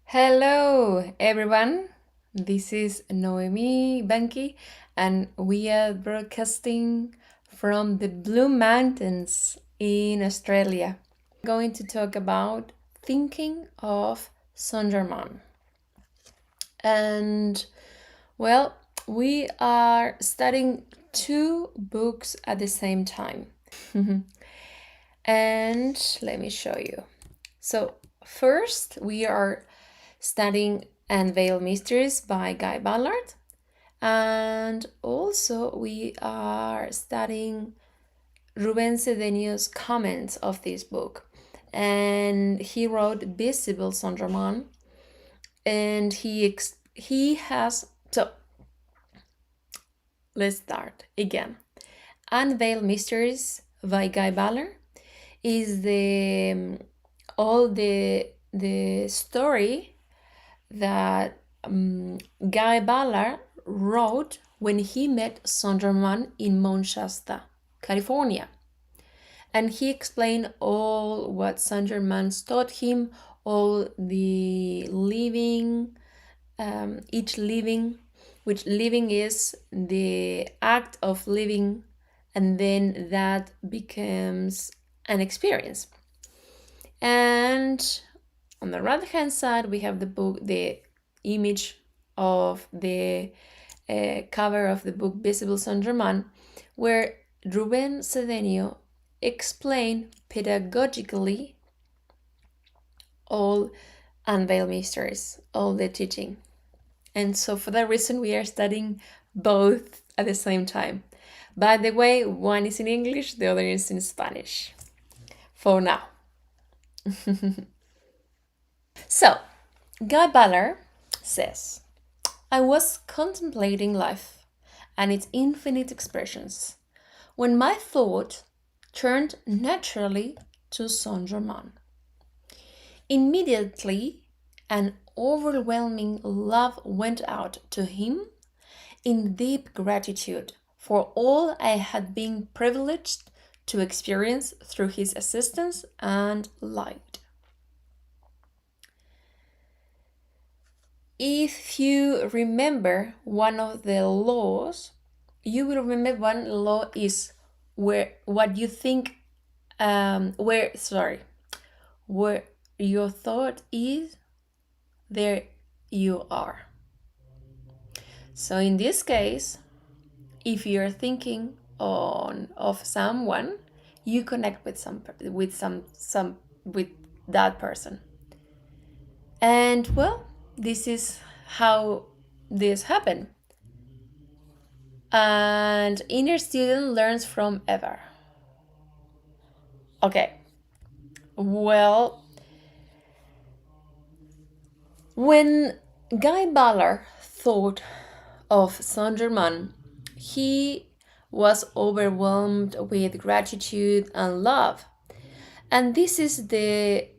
Hello, everyone. This is Noemi Banchi, and we are broadcasting from the Blue Mountains in Australia. We're going to talk about thinking of Saint Germain. And well, we are studying two books at the same time. And let me show you. So, first, we are studying Unveiled Mysteries by Guy Ballard. And also we are studying Ruben Cedeño's comments of this book. And he wrote Visible Saint Germain. And he has, so let's start again. Unveiled Mysteries by Guy Ballard is all the story that Guy Ballard wrote when he met Saint Germain in Mount Shasta, California. And he explained all what Saint Germain taught him, all the living, each living, which living is the act of living, and then that becomes an experience. And on the right hand side, we have the book, the image of the cover of the book Visible Saint Germain, where Ruben Cedeño explained pedagogically all Unveiled Mysteries, all the teaching. And so for that reason, we are studying both at the same time. By the way, one is in English, the other is in Spanish. For now. So, Guy Ballard says, I was contemplating life and its infinite expressions when my thought turned naturally to Saint Germain. Immediately, an overwhelming love went out to him in deep gratitude for all I had been privileged to experience through his assistance and light. If you remember one of the laws, you will remember one law is where your thought is, there you are. So in this case, if you're thinking of someone, you connect with with that person. And well, this is how this happened. And inner student learns from ever. Okay. Well, when Guy Ballard thought of Saint Germain, he was overwhelmed with gratitude and love. And this is the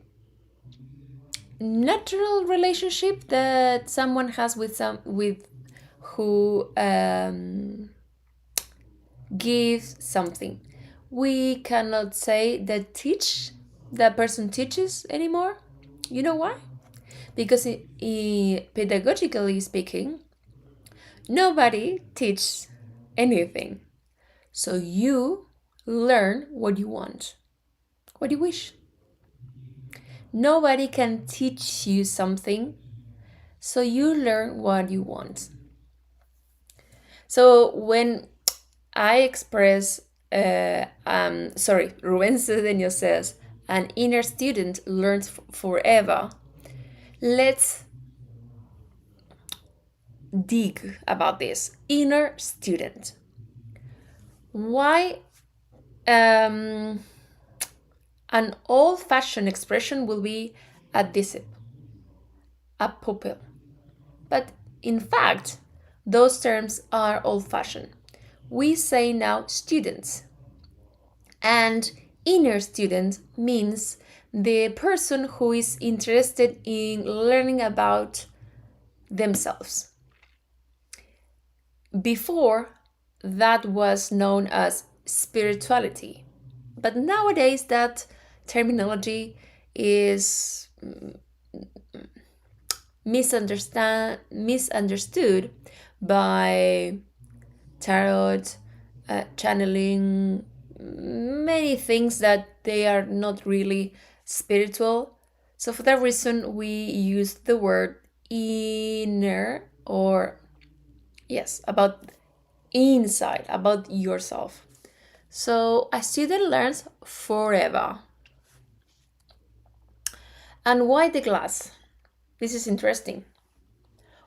natural relationship that someone has with who gives something. We cannot say that person teaches anymore. You know why? Because pedagogically speaking, nobody teaches anything. So you learn what you want, what you wish. Nobody can teach you something, so you learn what you want. So when I express, Ruben Cedeño says, an inner student learns forever. Let's dig about this. Inner student. Why an old-fashioned expression will be a disciple, a pupil. But in fact, those terms are old-fashioned. We say now students. And inner student means the person who is interested in learning about themselves. Before, that was known as spirituality. But nowadays, that terminology is misunderstood by tarot, channeling, many things that they are not really spiritual. So for that reason, we use the word inner, or yes, about inside, about yourself. So a student learns forever. And why the glass? This is interesting.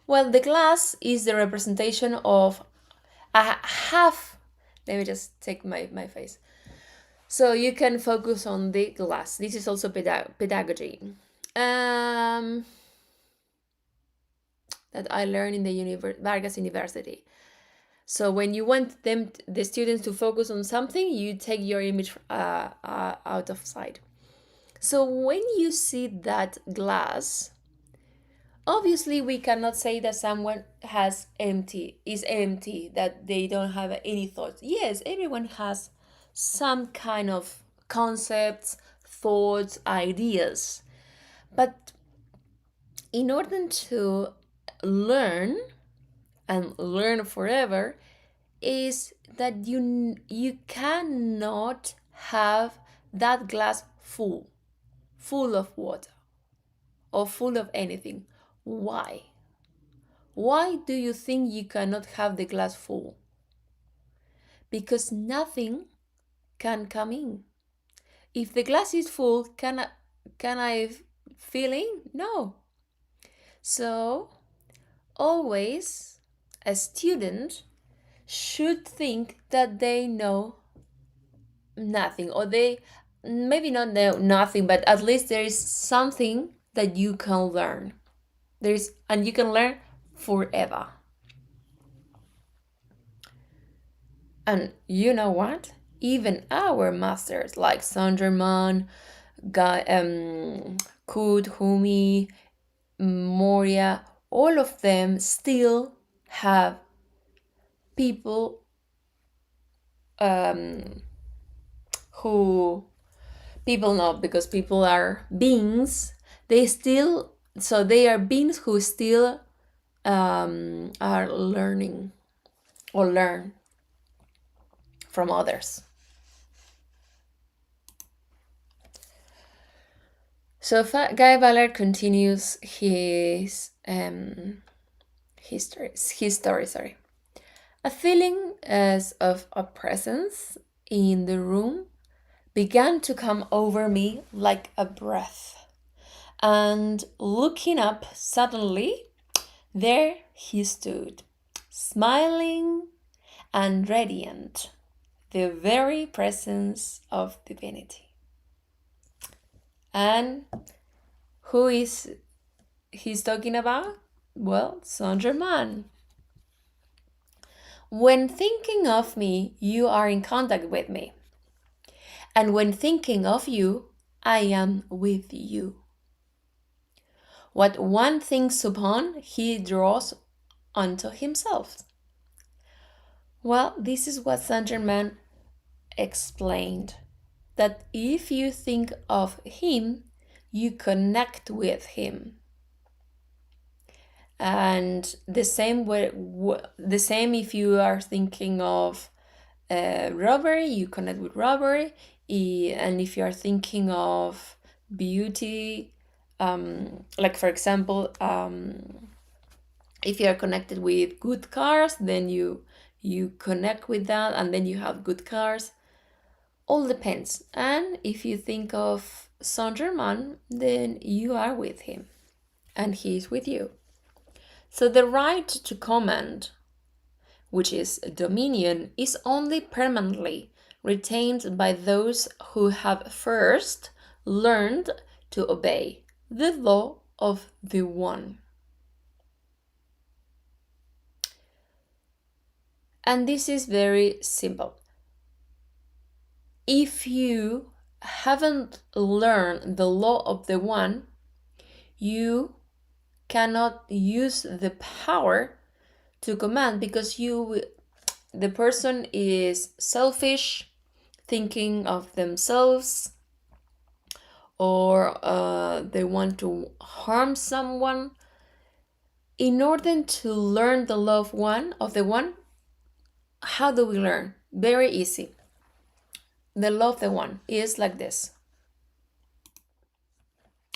Well, the glass is the representation of a half. Let me just take my face. So you can focus on the glass. This is also pedagogy. Um, that I learned in the Vargas University. So when you want the students to focus on something, you take your image out of sight. So when you see that glass, obviously we cannot say that someone is empty, that they don't have any thoughts. Yes, everyone has some kind of concepts, thoughts, ideas. But in order to learn and learn forever, is that you cannot have that glass full of water or full of anything. Why? Why do you think you cannot have the glass full? Because nothing can come in. If the glass is full, can I fill in? No. So always a student should think that they know nothing, or they maybe not know nothing, but at least there is something that you can learn. And you can learn forever. And you know what? Even our masters like Saint Germain, Kud, Humi, Moria, all of them still have people who people not, because people are beings. They are beings who still are learning or learn from others. So Guy Ballard continues his story. Sorry. A feeling as of a presence in the room began to come over me like a breath. And looking up suddenly, there he stood, smiling and radiant, the very presence of divinity. And who is he's talking about? Well, Saint Germain. When thinking of me, you are in contact with me. And when thinking of you, I am with you. What one thinks upon, he draws unto himself. Well, this is what Saint Germain explained, that if you think of him, you connect with him. And the same if you are thinking of robbery, you connect with robbery. And if you are thinking of beauty, like for example, if you are connected with good cars, then you connect with that, and then you have good cars. All depends. And if you think of Saint Germain, then you are with him and he is with you. So the right to command, which is dominion, is only permanently retained by those who have first learned to obey the law of the one. And this is very simple. If you haven't learned the law of the one, you cannot use the power to command, because the person is selfish, thinking of themselves, or they want to harm someone. in order to learn the law of the one, how do we learn? Very easy. The law of the one is like this.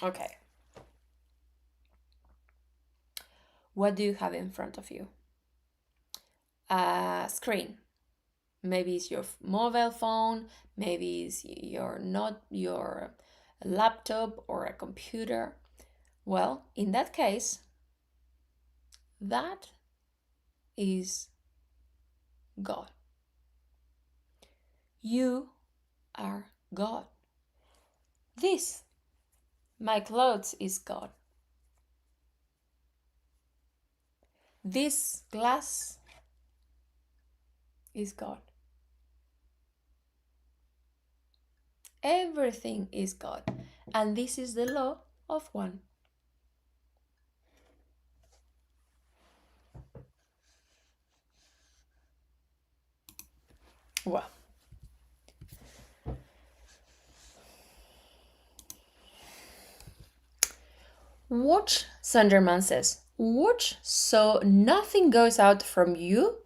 Okay. What do you have in front of you? A screen. Maybe it's your mobile phone, maybe it's not your laptop or a computer. Well, in that case, that is God. You are God. This, my clothes, is God. This glass is God. Everything is God. And this is the law of one. Well, watch, Sunderman says. Watch so nothing goes out from you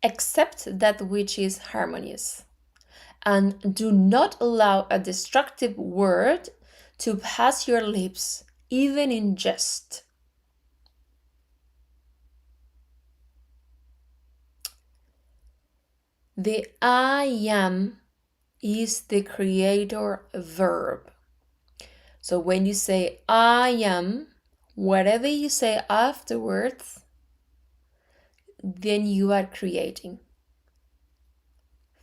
except that which is harmonious. And do not allow a destructive word to pass your lips, even in jest. The I am is the creator verb. So when you say I am, whatever you say afterwards, then you are creating.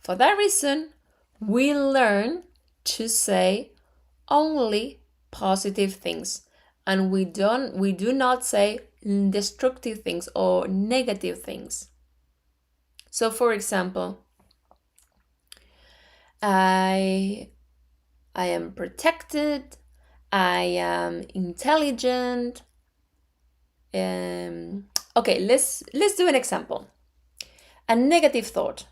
For that reason, we learn to say only positive things, and we do not say destructive things or negative things. So for example, I am protected, I am intelligent. Okay, let's do an example. A negative thought.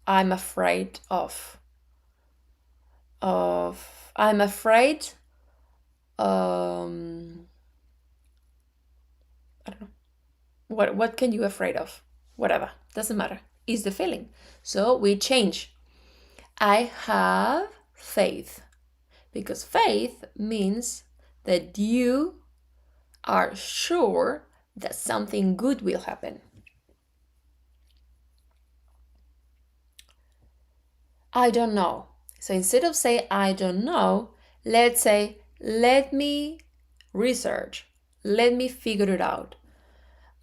I'm afraid of. I'm afraid. I don't know. What can you afraid of? Whatever, doesn't matter. It's the feeling. So we change. I have faith, because faith means that you are sure that something good will happen. I don't know. So instead of say I don't know, let's say let me research. Let me figure it out.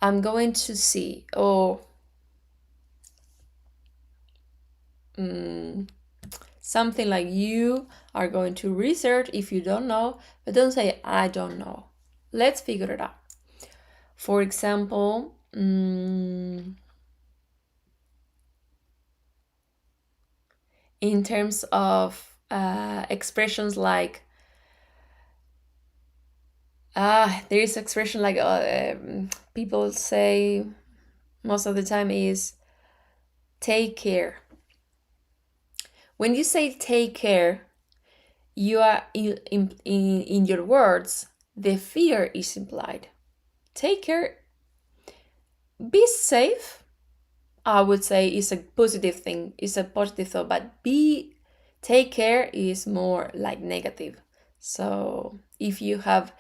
I'm going to see, something like you are going to research if you don't know, but don't say I don't know. Let's figure it out. For example, in terms of expressions like there is expression like people say most of the time is take care. When you say take care, you are in your words, the fear is implied. Take care, be safe, I would say is a positive thing, is a positive thought, but take care is more like negative. So if you have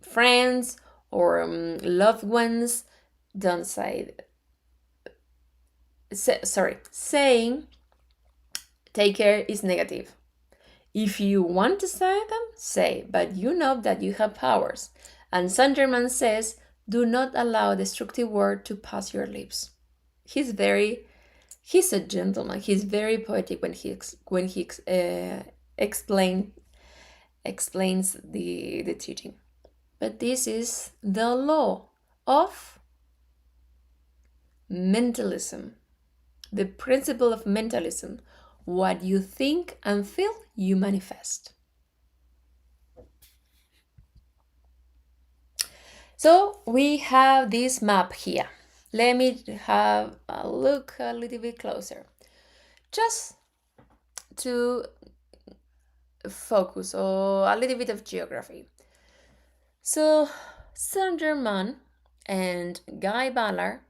friends or loved ones, don't say saying take care is negative. If you want to say them, say, but you know that you have powers. And Saint Germain says, do not allow destructive word to pass your lips. He's a gentleman. He's very poetic when he explains the teaching. But this is the law of mentalism, the principle of mentalism. What you think and feel, you manifest. So we have this map here. Let me have a look a little bit closer, just to focus on a little bit of geography. So Saint Germain and Guy Ballard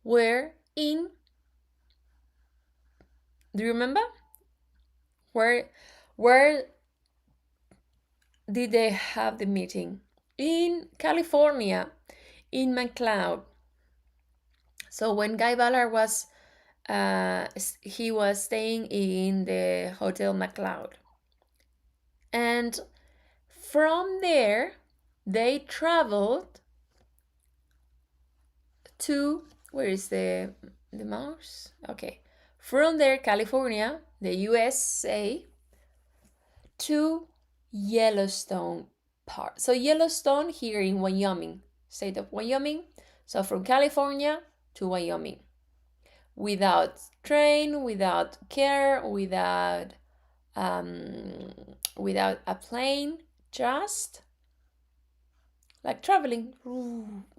were in, do you remember? Where did they have the meeting? In California, in McLeod. So when Guy Ballard was he was staying in the Hotel McLeod. And from there, they traveled to, where is the mouse? Okay. From there, California, the USA, to Yellowstone Park. So Yellowstone here in Wyoming, state of Wyoming. So from California to Wyoming. Without train, without care, without a plane, just like traveling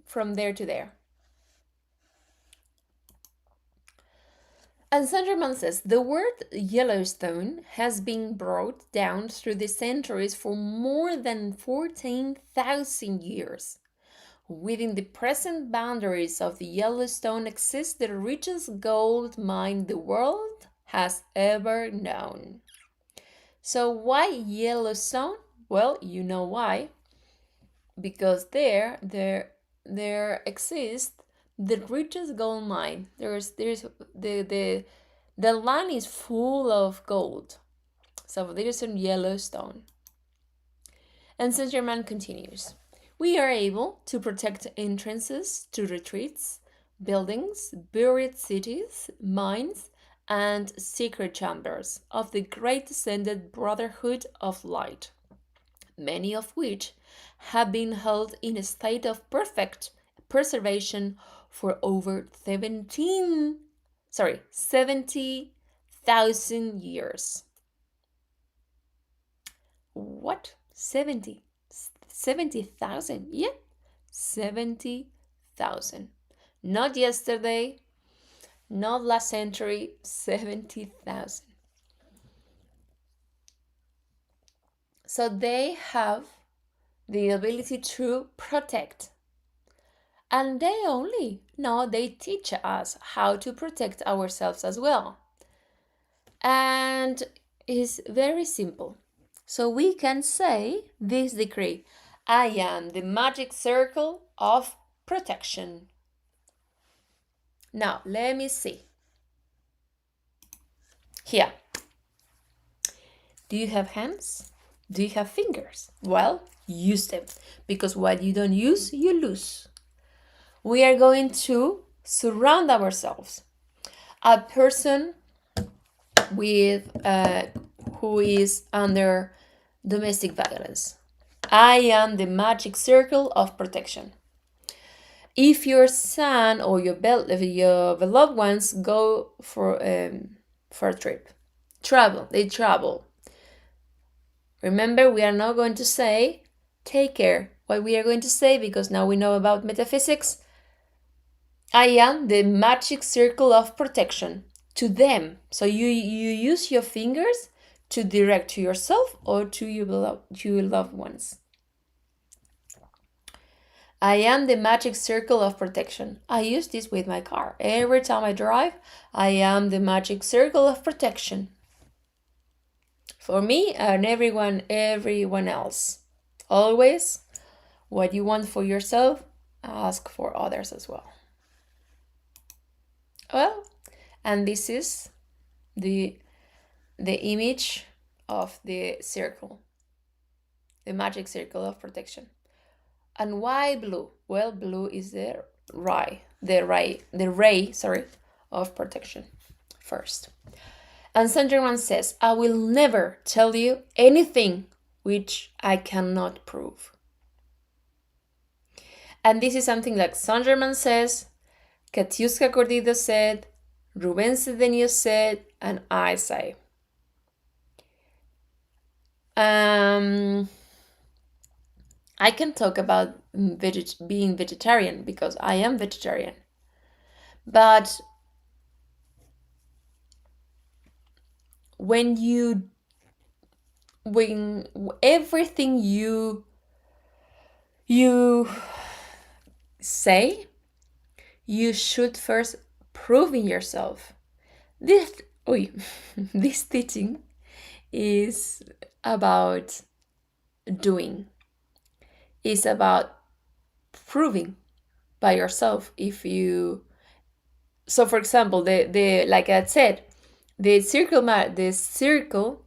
from there to there. And Saint Germain says the word Yellowstone has been brought down through the centuries for more than 14,000 years. Within the present boundaries of the Yellowstone exists the richest gold mine the world has ever known. So why Yellowstone? Well, you know why. Because there exists the richest gold mine. There's the land is full of gold. So there's in Yellowstone. And Saint Germain continues. We are able to protect entrances to retreats, buildings, buried cities, mines, and secret chambers of the great ascended brotherhood of light, many of which have been held in a state of perfect preservation for over 70,000 years. What? 70,000? Yeah, 70,000. Not yesterday, not last century, 70,000. So they have the ability to protect. And they teach us how to protect ourselves as well. And it's very simple. So we can say this decree: I am the magic circle of protection. Now, let me see. Here. Do you have hands? Do you have fingers? Well, use them, because what you don't use, you lose. We are going to surround ourselves. A person with who is under domestic violence. I am the magic circle of protection. If your son or your beloved ones go for a trip, they travel. Remember, we are not going to say, take care. What we are going to say, because now we know about metaphysics, I am the magic circle of protection to them. So you use your fingers to direct to yourself or to your loved ones. I am the magic circle of protection. I use this with my car. Every time I drive, I am the magic circle of protection. For me and everyone else. Always, what you want for yourself, ask for others as well. Well, and this is the image of the circle, the magic circle of protection. And why blue? Well, blue is the ray of protection first. And Saint Germain says, I will never tell you anything which I cannot prove. And this is something like Saint Germain says, Katiuska Cordido said, Ruben Cedenio said, and I say. I can talk about being vegetarian because I am vegetarian. But when everything you say, you should first prove in yourself. This, oy, this teaching is about doing. It's about proving by yourself if you. So, for example, the like I said, the circle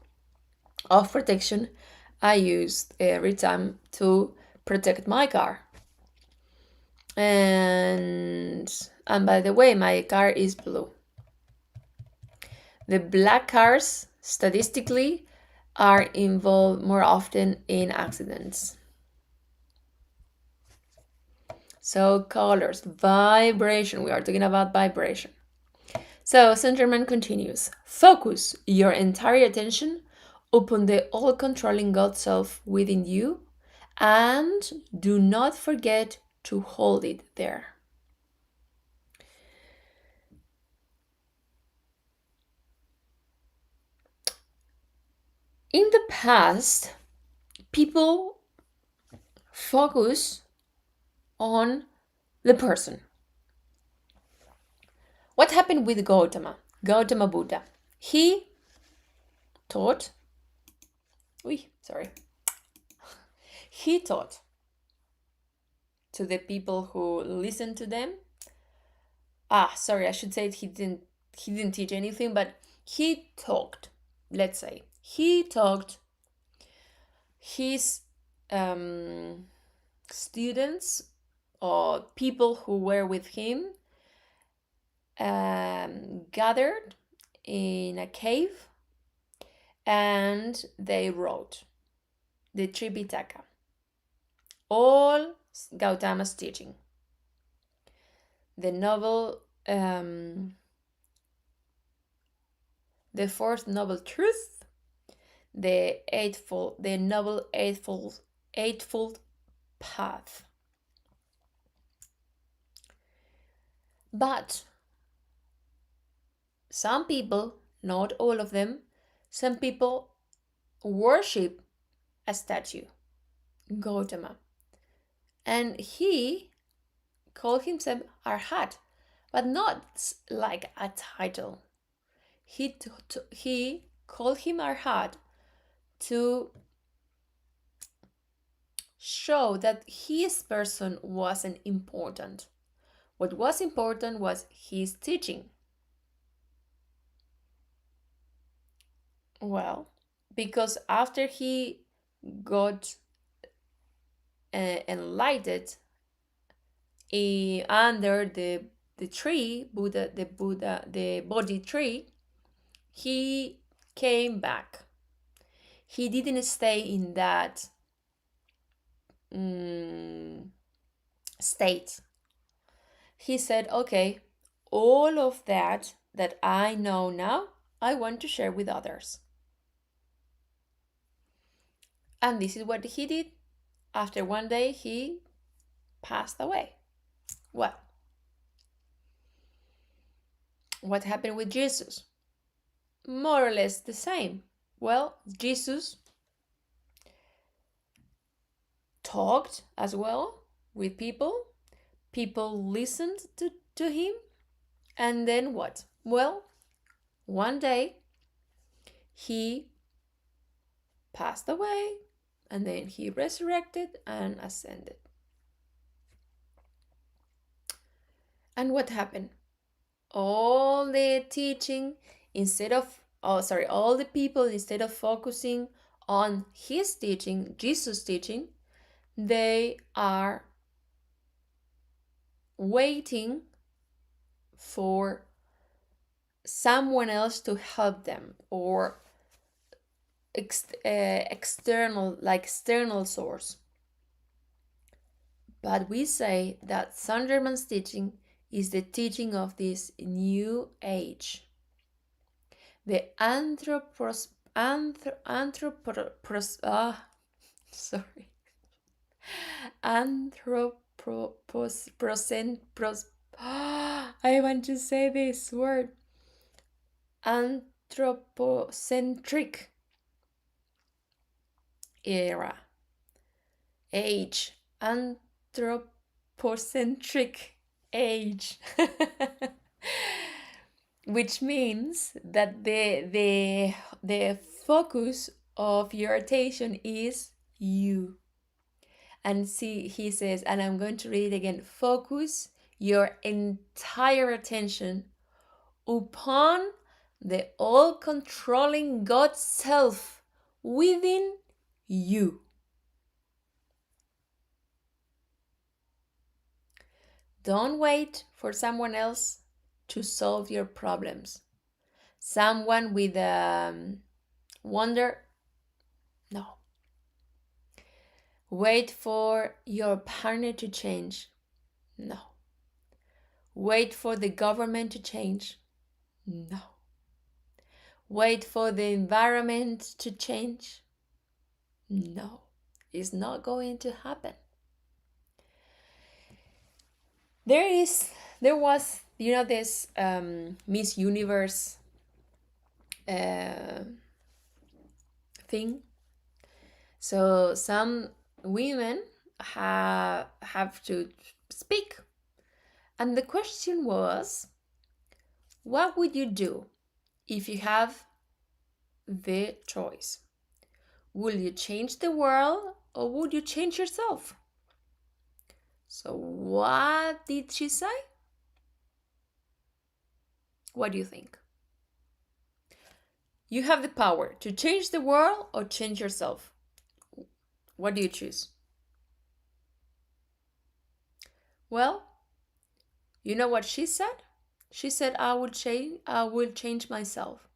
of protection I used every time to protect my car. And by the way, my car is blue. The black cars statistically are involved more often in accidents. So colors, vibration. We are talking about vibration. So Saint Germain continues. Focus your entire attention upon the all-controlling God self within you, and do not forget to hold it there. In the past, people focus on the person. What happened with Gautama Buddha? He taught, he taught to the people who listened to them. I should say he didn't teach anything, but he talked, let's say. He talked his students or people who were with him gathered in a cave, and they wrote the Tripitaka, all Gautama's teaching. The novel, the fourth noble truth, the noble eightfold path. But some people, not all of them, some people worship a statue, Gautama, and he called himself Arhat, but not like a title. He called him Arhat to show that his person wasn't important. What was important was his teaching. Well, because after he got enlightened under the tree, the Bodhi tree, he came back. He didn't stay in that state. He said, okay, all of that I know now, I want to share with others. And this is what he did. After one day, he passed away. Well, what happened with Jesus? More or less the same. Well, Jesus talked as well with people. People listened to him. And then what? Well, one day he passed away, and then he resurrected and ascended. And what happened? All the teaching, all the people, instead of focusing on his teaching, Jesus' teaching, they are waiting for someone else to help them, or external source. But we say that Saint Germain's teaching is the teaching of this new age. The I want to say this word. Anthropocentric era. Age. pocentric age. Which means that the focus of your attention is you. And see, he says, and I'm going to read it again, focus your entire attention upon the all-controlling God self within you. Don't wait for someone else to solve your problems. Someone with wonder, no. Wait for your partner to change, no. Wait for the government to change, no. Wait for the environment to change, no. It's not going to happen. There was this Miss Universe thing. So some women have to speak, and the question was, what would you do if you have the choice? Will you change the world or would you change yourself? So what did she say? What do you think? You have the power to change the world or change yourself. What do you choose? Well, you know what she said? She said, I will change myself.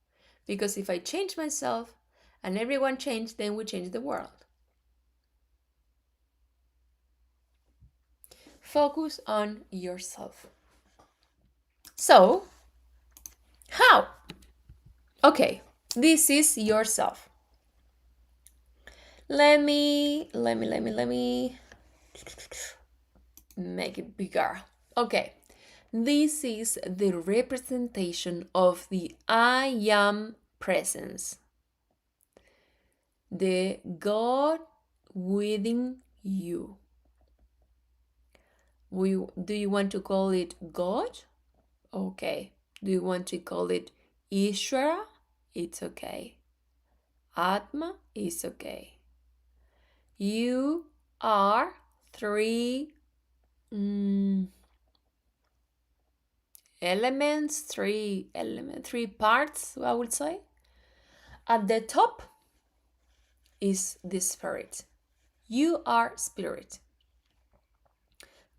Because if I change myself and everyone change, then we change the world. Focus on yourself. So, how? Okay, this is yourself. Let me make it bigger. Okay, this is the representation of the I am presence. The God within you. Do you want to call it God? Okay. Do you want to call it Ishvara? It's okay. Atma is okay. You are three elements, three parts, I would say. At the top is the spirit. You are spirit.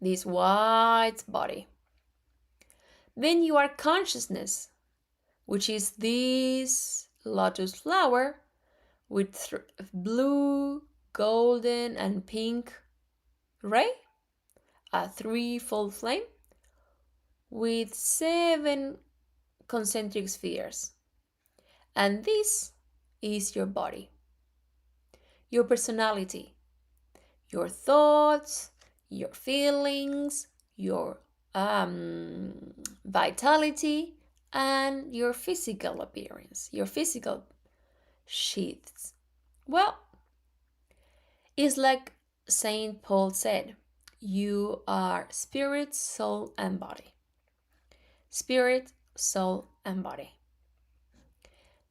This white body. Then you are consciousness, which is this lotus flower with blue, golden, and pink ray, a threefold flame with 7 concentric spheres. And this is your body, your personality, your thoughts, your feelings, your vitality, and your physical appearance, your physical sheaths. Well, it's like Saint Paul said, you are spirit, soul, and body. Spirit, soul, and body.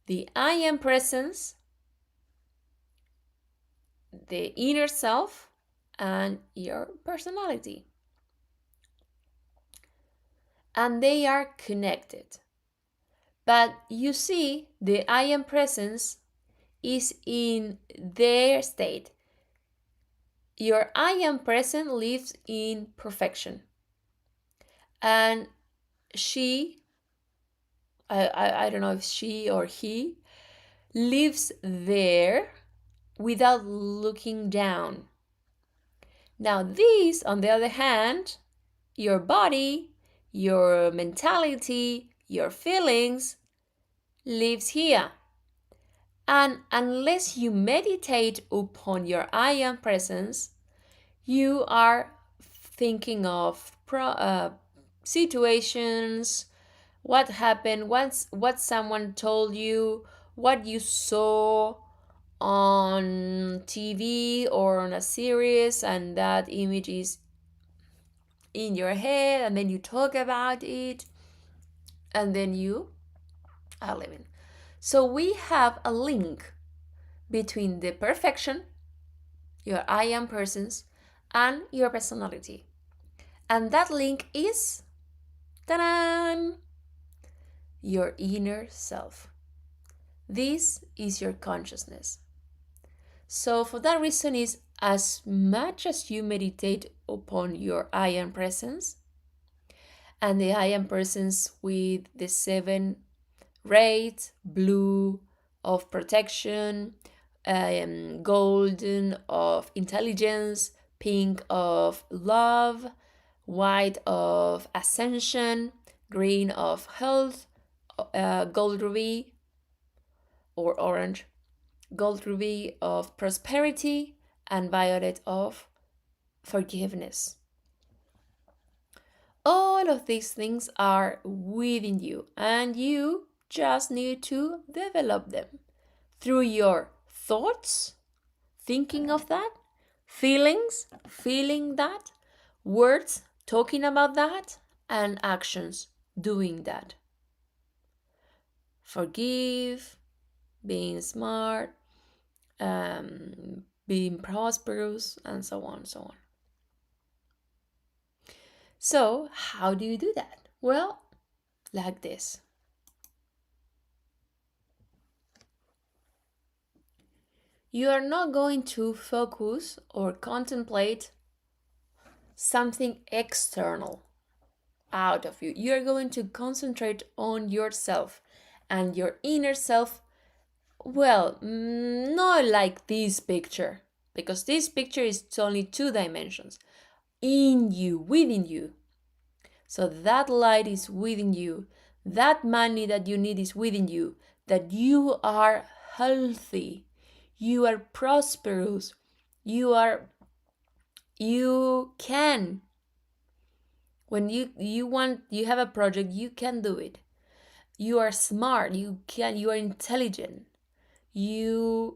The I am presence, the inner self, and your personality. And they are connected. But you see, the I am presence is in their state. Your I am present lives in perfection. And she, I don't know if she or he, lives there without looking down. Now this, on the other hand, your body, your mentality, your feelings lives here. And unless you meditate upon your I am presence, you are thinking of situations, what happened, what someone told you, what you saw on TV or on a series, and that image is in your head, and then you talk about it, and then you are living. So we have a link between the perfection, your I am persons, and your personality. And that link is, ta-da, your inner self. This is your consciousness. So for that reason is, as much as you meditate upon your I am presence, and the I am presence with the 7 rays, blue of protection, golden of intelligence, pink of love, white of ascension, green of health, gold ruby or orange, gold ruby of prosperity, and violet of forgiveness. All of these things are within you, and you just need to develop them through your thoughts, thinking of that, feelings, feeling that, words, talking about that, and actions, doing that. Forgive, being smart, being prosperous, and so on, so on. So, how do you do that? Well, like this. You are not going to focus or contemplate something external out of you. You are going to concentrate on yourself and your inner self. Well, not like this picture, because this picture is only 2 dimensions. In you, within you. So that light is within you. That money that you need is within you. That you are healthy. You are prosperous. You can. When you have a project, you can do it. You are smart. You are intelligent. There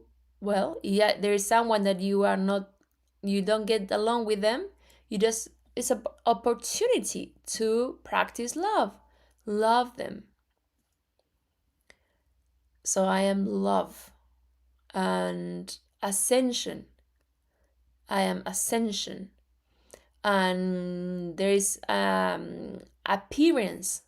is someone that you don't get along with them. It's an opportunity to practice love them. So I am love and ascension. I am ascension. And there is appearance.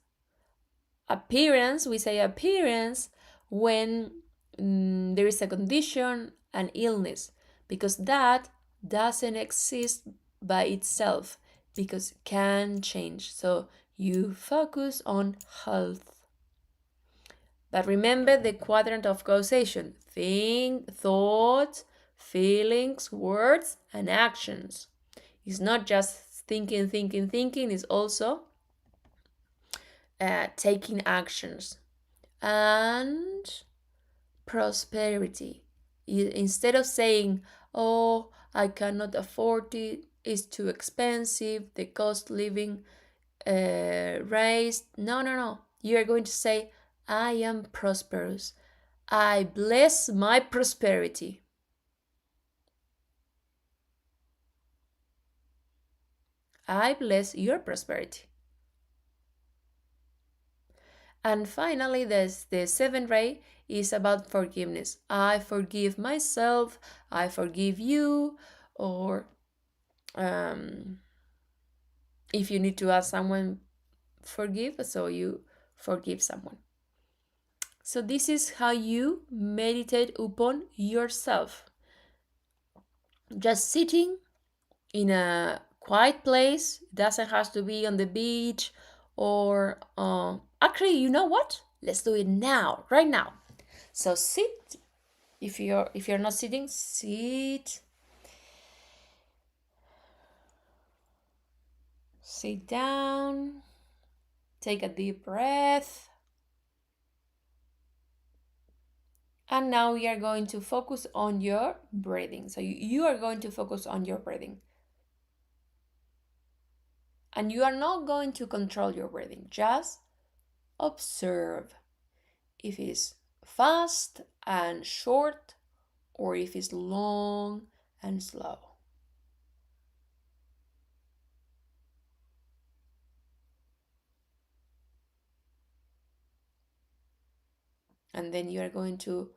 We say appearance when there is a condition, an illness, because that doesn't exist by itself, because it can change. So you focus on health. But remember the quadrant of causation: thoughts, feelings, words, and actions. It's not just thinking, it's also taking actions. And prosperity. Instead of saying, oh, I cannot afford it, it's too expensive, the cost living raised. No. You are going to say, I am prosperous. I bless my prosperity. I bless your prosperity. And finally, the 7th ray is about forgiveness. I forgive myself, I forgive you, or if you need to ask someone forgive, so you forgive someone. So this is how you meditate upon yourself. Just sitting in a quiet place. It doesn't have to be on the beach or actually, you know what? Let's do it now, right now. So sit. If you're not sitting, sit. Sit down. Take a deep breath. And now we are going to focus on your breathing. So you are going to focus on your breathing. And you are not going to control your breathing. Just observe if it's fast and short or if it's long and slow. And then you are going to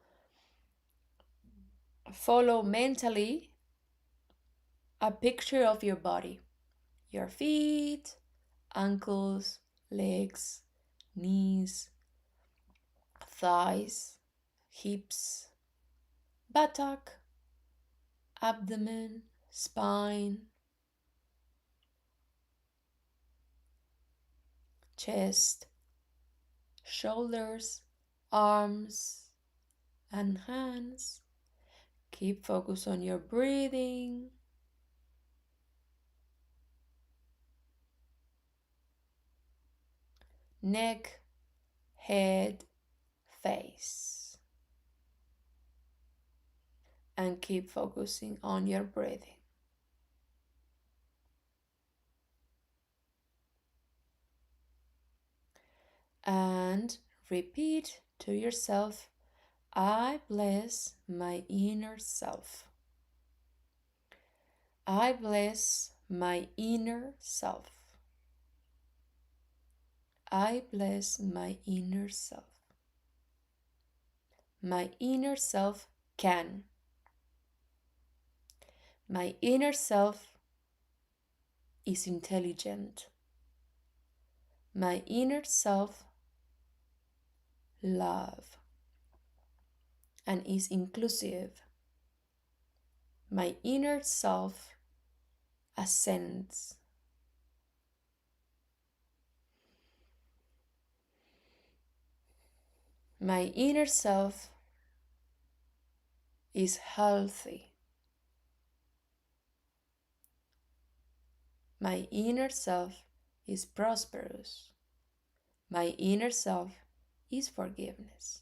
follow mentally a picture of your body, your feet, ankles, legs, knees, thighs, hips, buttock, abdomen, spine, chest, shoulders, arms, and hands. Keep focus on your breathing. Neck, head, face. And keep focusing on your breathing. And repeat to yourself, I bless my inner self. I bless my inner self. I bless my inner self. My inner self can. My inner self is intelligent. My inner self love and is inclusive. My inner self ascends. My inner self is healthy. My inner self is prosperous. My inner self is forgiveness.